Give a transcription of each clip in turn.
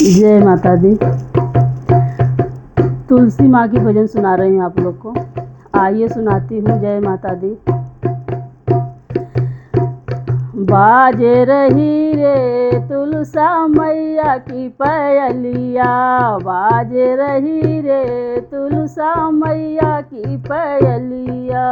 जय माता दी। तुलसी माँ की भजन सुना रही हूँ आप लोग को। आइए सुनाती हूँ। जय माता दी। बाजे रही रे तुलसा मैया की पयलिया, बाजे रही रे तुलसा मैया की पयलिया।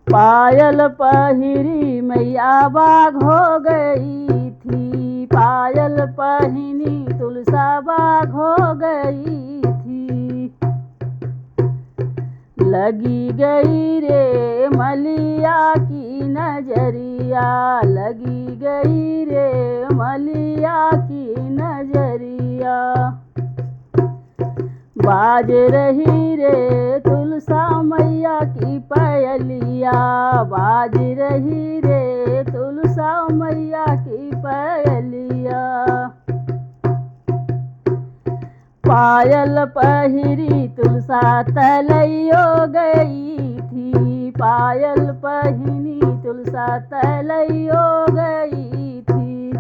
पायल पहिरी मैया बाघ हो गई थी, पायल पहिनी तुलसा बाघ हो गई थी। लगी गई रे मलिया की नजरिया, लगी गई रे मलिया की नजरिया। बाज रही रे तुलसा मैया की पयलिया, बाज रही रे तुलसा मैया की पयलिया। पायल पहिरी तुलसा तलैयो गई थी, पायल पहिनी तुलसा तलैयो गई थी।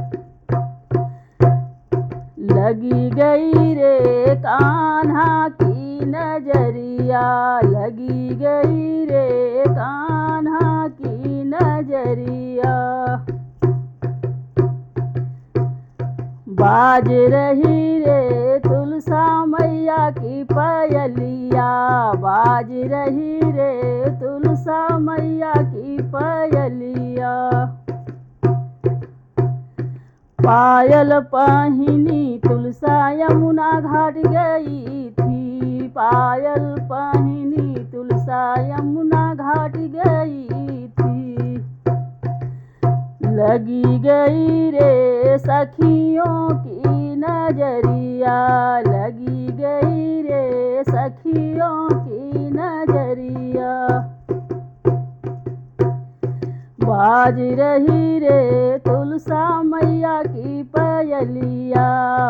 लगी गई रे कान्हा की नजरिया, लगी गई रे कान्हा की नजरिया। बाज रही रे तुलसा मैया की पयलिया, बाज रही रे तुलसा मैया की पयलिया। पायल पहिनी तुलसा यमुना घाट गई थी, पायल पहिनी तुलसा यमुना घाट गई थी। लगी गई रे सखियों की नजरिया, लगी गई रे सखियों की नजरिया। बाज रही रे तुलसा मैया की पयलिया,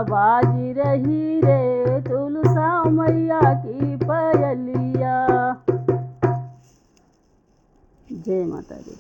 बाज रही रे तुलसा मैया की पयलिया। जय माता दी।